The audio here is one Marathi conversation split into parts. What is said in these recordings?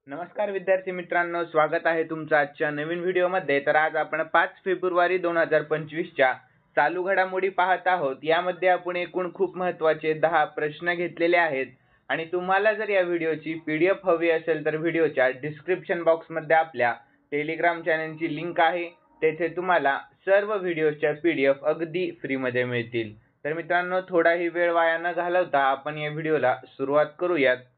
नमस्कार विद्यार्थी मित्रांनो, स्वागत आहे तुमचं आजच्या नवीन व्हिडिओमध्ये। तर आज आपण 5 फेब्रुवारी 2025 च्या चालू घडामोडी पाहत आहोत। यामध्ये आपण एकूण खूप महत्त्वाचे 10 प्रश्न घेतलेले आहेत आणि तुम्हाला जर या व्हिडिओची पीडीएफ हवी असेल तर व्हिडिओच्या डिस्क्रिप्शन बॉक्समध्ये आपल्या टेलिग्राम चॅनलची लिंक आहे, तेथे तुम्हाला सर्व व्हिडिओच्या पीडीएफ अगदी फ्रीमध्ये मिळतील। तर मित्रांनो, थोडाही वेळ वाया न घालवता आपण या व्हिडिओला सुरुवात करूयात।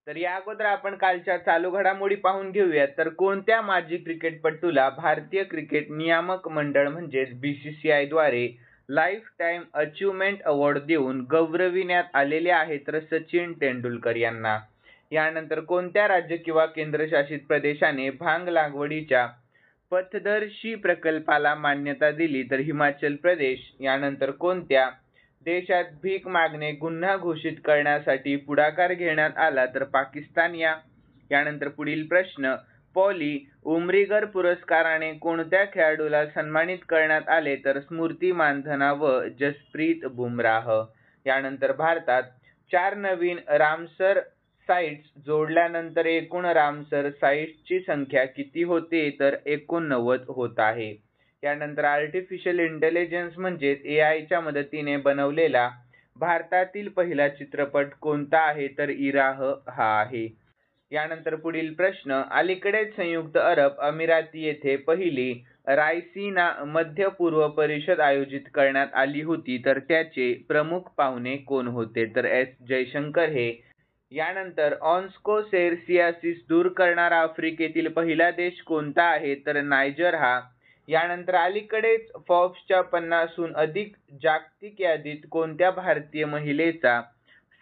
तर या अगोदर आपण कालच्या चालू घडामोडी पाहून घेऊयात। तर कोणत्या माजी क्रिकेटपटूला भारतीय क्रिकेट नियामक मंडळ म्हणजेच बीसीसीआय द्वारे लाईफ टाइम अचीवमेंट अवॉर्ड देऊन गौरविण्यात आलेले आहे? तर सचिन तेंडुलकर यांना। यानंतर कोणत्या राज्य किंवा केंद्रशासित प्रदेशाने भांग लागवडीच्या पथदर्शी प्रकल्पाला मान्यता दिली? तर हिमाचल प्रदेश। यानंतर कोणत्या देशात भीक मागणे गुन्हा घोषित करण्यासाठी पुढाकार घेण्यात आला? तर पाकिस्तान या। यानंतर पुढील प्रश्न, पॉली उमरीगर पुरस्काराने कोणत्या खेळाडूला सन्मानित करण्यात आले? तर स्मृती मानधना व जसप्रीत बुमराह। यानंतर भारतात 4 नवीन रामसर साइट्स जोडल्यानंतर एकूण रामसर साइट्सची संख्या किती होते? तर 89 होत आहे। यानंतर आर्टिफिशियल इंटेलिजन्स म्हणजेच एआयच्या मदतीने बनवलेला भारतातील पहिला चित्रपट कोणता आहे? तर इराह हा आहे। यानंतर पुढील प्रश्न, अलीकडेच संयुक्त अरब अमिराती येथे पहिली रायसीना मध्य पूर्व परिषद आयोजित करण्यात आली होती, तर त्याचे प्रमुख पाहुणे कोण होते? तर एस जयशंकर हे। यानंतर ऑन्कोसेरसियासिस दूर करणारा आफ्रिकेतील पहिला देश कोणता आहे? तर नायजर हा। यानंतर अलीकडेच फॉर्ब्सच्या 50हून अधिक जागतिक यादीत कोणत्या भारतीय महिलेचा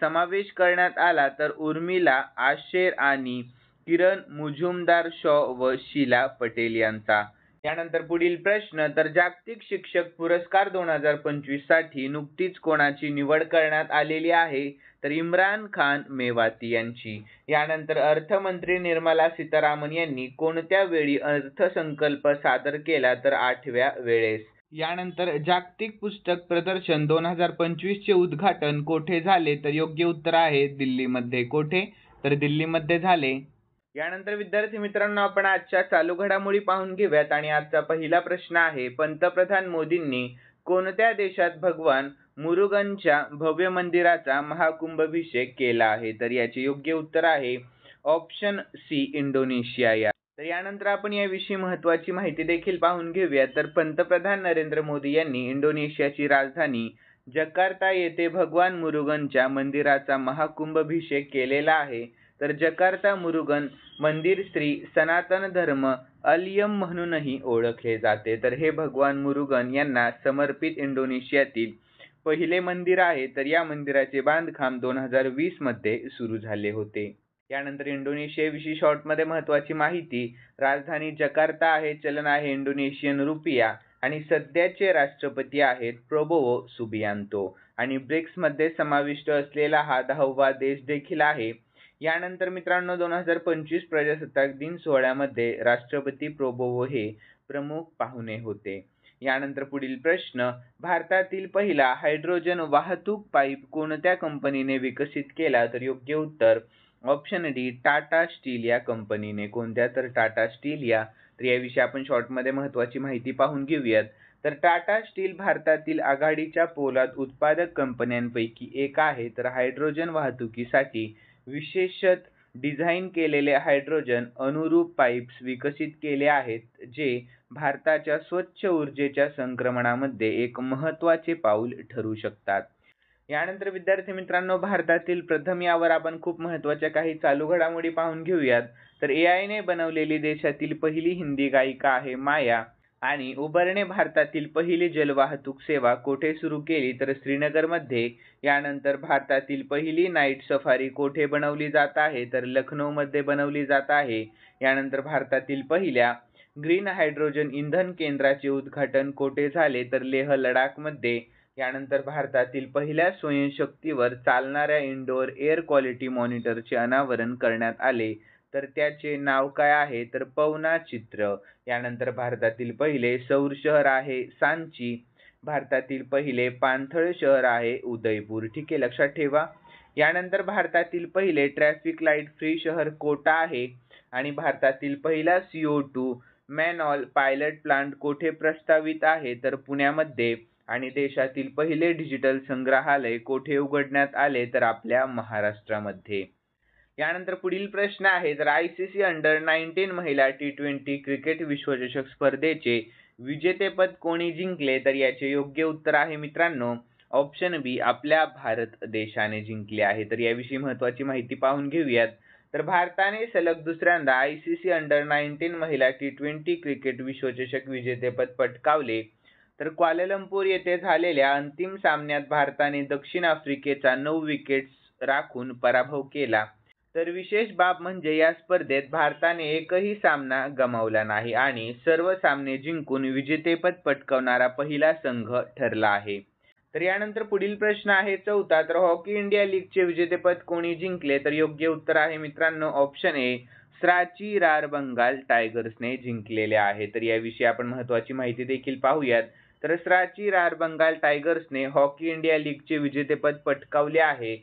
समावेश करण्यात आला? तर उर्मिला आशेर आणि किरण मुजुमदार शॉ व शीला पटेल यांचा। यानंतर पुढील प्रश्न, तर जागतिक शिक्षक पुरस्कार 2025 साठी नुकतीच कोणाची निवड करण्यात आलेली आहे? तर इम्रान खान मेवाती यांची। यानंतर अर्थमंत्री निर्मला सीतारामन यांनी कोणत्या वेळी अर्थसंकल्प सादर केला? तर 8व्या वेळेस। यानंतर जागतिक पुस्तक प्रदर्शन 2025 चे उद्घाटन कोठे झाले? तर योग्य उत्तर आहे दिल्लीमध्ये। कोठे? तर दिल्लीमध्ये झाले। यानंतर विद्यार्थी मित्रांनो, आपण आजच्या चालू घडामोडी पाहून घेऊयात आणि आजचा पहिला प्रश्न आहे, पंतप्रधान मोदींनी कोणत्या देशात भगवान मुरुगनच्या भव्य मंदिराचा महाकुंभाभिषेक केला आहे? तर याचे योग्य उत्तर आहे ऑप्शन सी, इंडोनेशिया या। तर यानंतर आपण याविषयी महत्त्वाची माहिती देखील पाहून घेऊया। तर पंतप्रधान नरेंद्र मोदी यांनी इंडोनेशियाची राजधानी जकार्ता येथे भगवान मुरुगनच्या मंदिराचा महाकुंभाभिषेक केलेला आहे। तर जकार्ता मुरुगन मंदिर श्री सनातन धर्म अलयम म्हणूनही ओळखले जाते। तर हे भगवान मुरुगन यांना समर्पित इंडोनेशियातील पहिले मंदिर आहे। तर या मंदिराचे बांधकाम 2020 मध्ये सुरू झाले होते। यानंतर इंडोनेशियाविषयी शॉर्टमध्ये महत्त्वाची माहिती, राजधानी जकार्ता आहे, चलन आहे इंडोनेशियन रुपिया आणि सध्याचे राष्ट्रपती आहेत प्रबोवो सुबियांतो आणि ब्रिक्स मध्ये समाविष्ट असलेला हा 10वा देश देखील आहे। यानंतर मित्रांनो, 2025 प्रजासत्ताक दिन सोहळ्यामध्ये राष्ट्रपती प्रबोवो हे प्रमुख पाहुणे होते। यानंतर पुढील प्रश्न, भारतातील पहिला हायड्रोजन वाहतूक पाईप कोणत्या कंपनीने विकसित केला? तर योग्य उत्तर ऑप्शन डी, टाटा स्टील या कंपनीने। कोणत्या? तर टाटा स्टील या। तर याविषयी आपण शॉर्टमध्ये महत्त्वाची माहिती पाहून घेऊयात। तर टाटा स्टील भारतातील आघाडीच्या पोलाद उत्पादक कंपन्यांपैकी एक आहे। तर हायड्रोजन वाहतुकीसाठी विशेषत डिझाईन केलेले हायड्रोजन अनुरूप पाईप्स विकसित केले आहेत, जे भारताच्या स्वच्छ ऊर्जेच्या संक्रमणामध्ये एक महत्त्वाचे पाऊल ठरू शकतात। यानंतर विद्यार्थी मित्रांनो, भारतातील प्रथम यावर आपण खूप महत्त्वाच्या काही चालू घडामोडी पाहून घेऊयात। तर एआयने बनवलेली देशातील पहिली हिंदी गायिका आहे माया आणि उबरने भारतातील पहिली जलवाहतूक सेवा कोठे सुरू केली? तर श्रीनगरमध्ये। यानंतर भारतातील पहिली नाईट सफारी कोठे बनवली जात आहे? तर लखनौमध्ये बनवली जात आहे। यानंतर भारतातील पहिल्या ग्रीन हायड्रोजन इंधन केंद्राचे उद्घाटन कोठे झाले? तर लेह लडाखमध्ये। यानंतर भारतातील पहिल्या स्वयंशक्तीवर चालणाऱ्या इंडोर एअर क्वालिटी मॉनिटरचे अनावरण करण्यात आले। तर त्याचे नाव काय आहे? तर पवना चित्र। यानंतर भारतातील पहिले सौर शहर आहे सांची। भारतातील पहिले पाणथळ शहर आहे उदयपूर। ठीक आहे, लक्षात ठेवा। यानंतर भारतातील पहिले ट्रॅफिक लाईट फ्री शहर कोटा आहे आणि भारतातील पहिला CO2 मॅनऑल पायलट प्लांट कोठे प्रस्तावित आहे तर पुण्यामध्ये आणि देशातील पहिले डिजिटल संग्रहालय कोठे उघडण्यात आले तर आपल्या महाराष्ट्रामध्ये। यानंतर पुढील प्रश्न आहे तर ICC अंडर-19 महिला T20 क्रिकेट विश्वचषक स्पर्धेचे विजेतेपद कोणी जिंकले तर याचे योग्य उत्तर आहे मित्रांनो ऑप्शन बी आपल्या भारत देशाने जिंकले आहे। तर याविषयी महत्त्वाची माहिती पाहून घेऊयात। तर भारताने सलग दुसऱ्यांदा ICC अंडर-19 महिला T20 क्रिकेट विश्वचषक विजेतेपद पटकावले। तर क्वालालंपूर येथे झालेल्या अंतिम सामन्यात भारताने दक्षिण आफ्रिकेचा 9 विकेट्स राखून पराभव केला। तर विशेष बाब म्हणजे या स्पर्धेत भारताने एकही सामना गमावला नाही आणि सर्व सामने जिंकून विजेतेपद पटकावणारा पहिला संघ ठरला आहे। तर यानंतर पुढील प्रश्न आहे चौथा तर हॉकी इंडिया लीगचे विजेतेपद कोणी जिंकले तर योग्य उत्तर आहे मित्रांनो ऑप्शन ए सराची रार बंगाल टायगर्सने जिंकलेले आहे। तर याविषयी आपण महत्त्वाची माहिती देखील पाहूयात। तर सराची रार बंगाल टायगर्सने हॉकी इंडिया लीगचे विजेतेपद पटकावले आहे।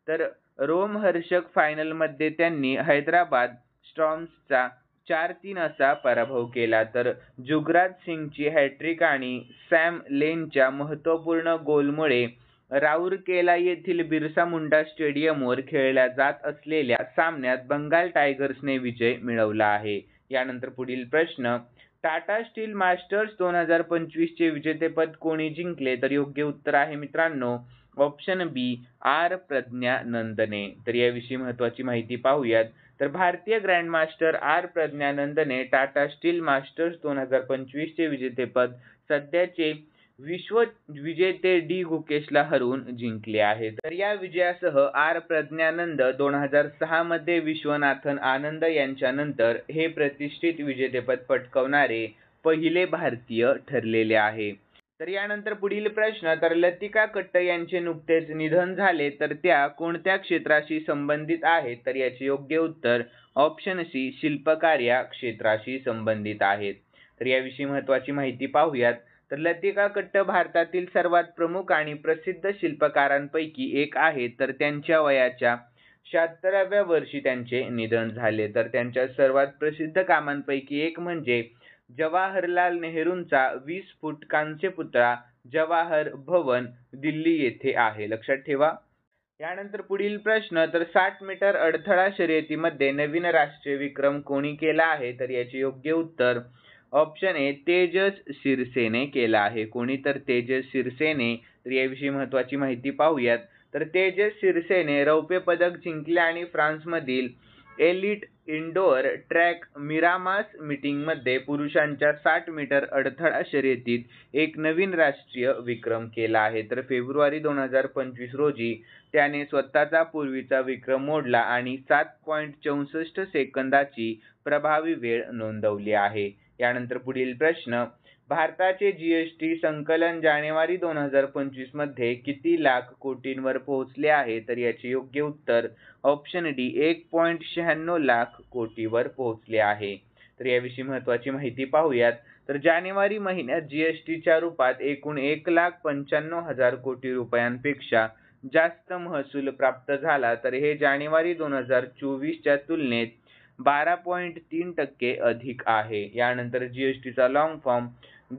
तर रोमहर्षक फायनल मध्ये त्यांनी हैदराबाद स्टॉर्म्सचा 4-3 असा पराभव केला। तर जुगराज सिंगची हॅट्रिक आणि सॅम लेनच्या महत्त्वपूर्ण गोलमुळे राउरकेला येथील बिरसा मुंडा स्टेडियमवर खेळल्या जात असलेल्या सामन्यात बंगाल टायगर्सने विजय मिळवला आहे। यानंतर पुढील प्रश्न टाटा स्टील मास्टर्स 2025 चे विजेतेपद कोणी जिंकले तर योग्य उत्तर आहे मित्रांनो ऑप्शन बी आर प्रज्ञानंदने। तर याविषयी महत्त्वाची माहिती पाहूयात। तर भारतीय ग्रँडमास्टर आर प्रज्ञानंदने टाटा स्टील मास्टर्स 2025 चे विजेतेपद सध्याचे विश्व विजेते डी गुकेशला हरवून जिंकले आहे। तर या विजयासह आर प्रज्ञानंद 2006 मध्ये विश्वनाथन आनंद यांच्यानंतर हे प्रतिष्ठित विजेतेपद पटकावणारे पहिले भारतीय ठरलेले आहे। तर यानंतर पुढील प्रश्न तर लतिका कट्ट यांचे नुकतेच निधन झाले तर त्या कोणत्या क्षेत्राशी संबंधित आहेत तर याचे योग्य उत्तर ऑप्शन सी शिल्पकार्य क्षेत्राशी संबंधित आहेत। तर याविषयी महत्त्वाची माहिती पाहूयात। तर लतिका कट्ट भारतातील सर्वात प्रमुख आणि प्रसिद्ध शिल्पकारांपैकी एक आहेत। तर त्यांच्या वयाच्या 76व्या वर्षी त्यांचे निधन झाले। तर त्यांच्या सर्वात प्रसिद्ध कामांपैकी एक म्हणजे जवाहरलाल नेहरूंचा 20 फूट कांस्य पुतळा जवाहर भवन दिल्ली येथे आहे, लक्षात ठेवा। यानंतर पुढील प्रश्न तर 60 मीटर अडथळा शर्यतीमध्ये नवीन राष्ट्रीय विक्रम कोणी केला आहे तर याचे योग्य उत्तर ऑप्शन ए तेजस शिरसेने केला आहे। कोणी तर तेजस शिरसेने। तर याविषयी महत्त्वाची माहिती पाहूयात। तर तेजस शिरसेने रौप्य पदक जिंकले आणि फ्रान्समधील एलिट इंडोर ट्रॅक मिरामास मीटिंगमध्ये पुरुषांच्या 60 मीटर अडथळा शर्यतीत एक नवीन राष्ट्रीय विक्रम केला आहे। तर फेब्रुवारी 2025 रोजी त्याने स्वतःचा पूर्वीचा विक्रम मोडला आणि 7.64 सेकंदाची प्रभावी वेळ नोंदवली आहे। यानंतर पुढील प्रश्न भारताचे GST संकलन जानेवारी 2025 मध्ये किती लाख कोटींवर पोहोचले आहे तर याचे योग्य उत्तर ऑप्शन डी 1.96 लाख कोटीवर पोहोचले आहे। तर याविषयी महत्त्वाची माहिती पाहूयात। तर जानेवारी महिन्यात GSTच्या रूपात एकूण 1,95,000 कोटी रुपयांपेक्षा जास्त महसूल प्राप्त झाला। तर हे जानेवारी 2024 च्या तुलनेत 12.3% अधिक आहे। यानंतर GSTचा long form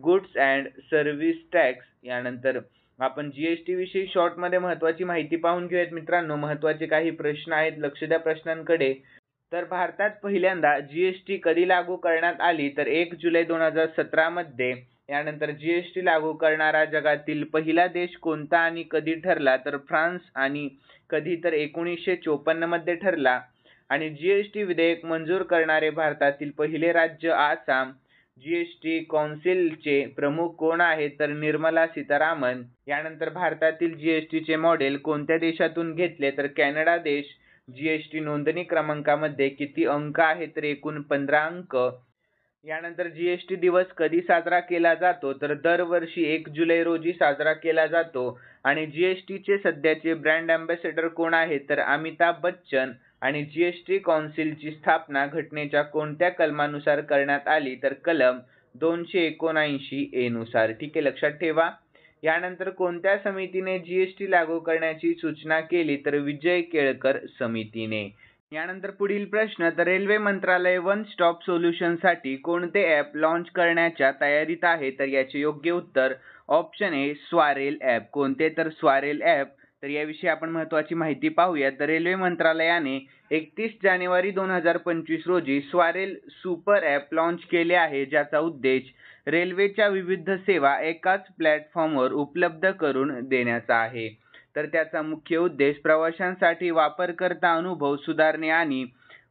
goods and service tax. यानंतर आपण GST विषयी शॉर्ट मध्ये महत्त्वाची माहिती पाहून घेऊयात मित्रांनो। महत्त्वाचे काही प्रश्न आहेत, लक्ष द्या प्रश्नांकडे। तर भारतात पहिल्यांदा GST कधी लागू करण्यात आली तर 1 जुलै 2017 मध्ये। यानंतर GST लागू करणारा जगातील पहिला देश कोणता आणि कधी ठरला तर फ्रान्स आणि कधी तर 1954 मध्ये ठरला। आणि GST विधेयक मंजूर करणारे भारतातील पहिले राज्य आसाम। GST कौन्सिलचे प्रमुख कोण आहेत तर निर्मला सीतारामन। यानंतर भारतातील GST चे मॉडेल कोणत्या देशातून घेतले तर कॅनडा देश। GST नोंदणी क्रमांकामध्ये किती अंक आहेत तर एकूण 15 अंक। यानंतर GST दिवस कधी साजरा केला जातो तर दरवर्षी 1 जुलै रोजी साजरा केला जातो। आणि GST चे सध्याचे ब्रँड अँबॅसेडर कोण आहेत तर अमिताभ बच्चन। आणि GST कौन्सिलची स्थापना घटनेच्या कोणत्या कलमानुसार करण्यात आली तर कलम 279 ए नुसार, ठीक आहे, लक्षात ठेवा। यानंतर कोणत्या समितीने जीएसटी लागू करण्याची सूचना केली? तर विजय केळकर समितीने. यानंतर पुढील प्रश्न, तर रेल्वे मंत्रालय वन स्टॉप सोल्युशनसाठी कोणते ॲप लॉन्च करण्याच्या तयारीत आहे? तर याचे योग्य उत्तर ऑप्शन ए स्वारेल ॲप. कोणते? तर स्वारेल ॲप. तर याविषयी आपण महत्त्वाची माहिती पाहूया. तर रेल्वे मंत्रालयाने 31 जानेवारी 2025 रोजी स्वारेल सुपर ॲप लॉन्च केले आहे, ज्याचा उद्देश रेल्वेच्या विविध सेवा एकाच प्लॅटफॉर्मवर उपलब्ध करून देण्याचा आहे. तर त्याचा मुख्य उद्देश प्रवाशांसाठी वापरकर्ता अनुभव सुधारणे आणि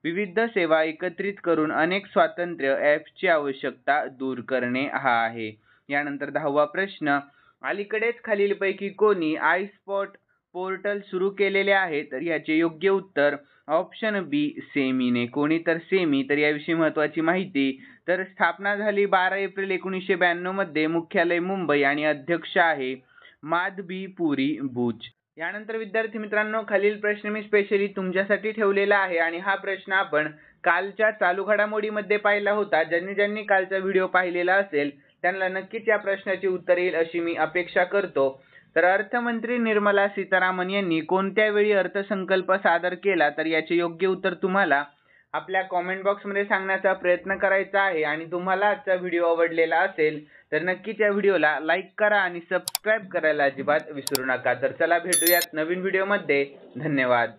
विविध सेवा एकत्रित करून अनेक स्वातंत्र्य ॲप्सची आवश्यकता दूर करणे हा आहे. यानंतर 10वा प्रश्न, अलीकडेच खालीलपैकी कोणी आय स्पॉट पोर्टल सुरू केलेले आहे? तर याचे योग्य उत्तर ऑप्शन बी सेमीने. कोणी? तर सेमी. तर याविषयी महत्त्वाची माहिती, तर स्थापना झाली 12 एप्रिल 1992 मध्ये, मुख्यालय मुंबई आणि अध्यक्ष आहे माधबी पुरी भुज. यानंतर विद्यार्थी मित्रांनो, खालील प्रश्न मी स्पेशली तुमच्यासाठी ठेवलेला आहे आणि हा प्रश्न आपण कालच्या चालू घडामोडीमध्ये पाहिला होता. ज्यांनी कालचा व्हिडिओ पाहिलेला असेल त्यांना नक्कीच या प्रश्नाची उत्तर येईल अशी मी अपेक्षा करतो. तर अर्थमंत्री निर्मला सीतारामन यांनी कोणत्या वेळी अर्थसंकल्प सादर केला? तर याचे योग्य उत्तर तुम्हाला आपल्या कॉमेंट बॉक्समध्ये सांगण्याचा प्रयत्न करायचा आहे. आणि तुम्हाला आजचा व्हिडिओ आवडलेला असेल तर नक्कीच या व्हिडिओला लाईक करा आणि सबस्क्राईब करायला अजिबात विसरू नका. तर चला भेटूयात नवीन व्हिडिओमध्ये. धन्यवाद.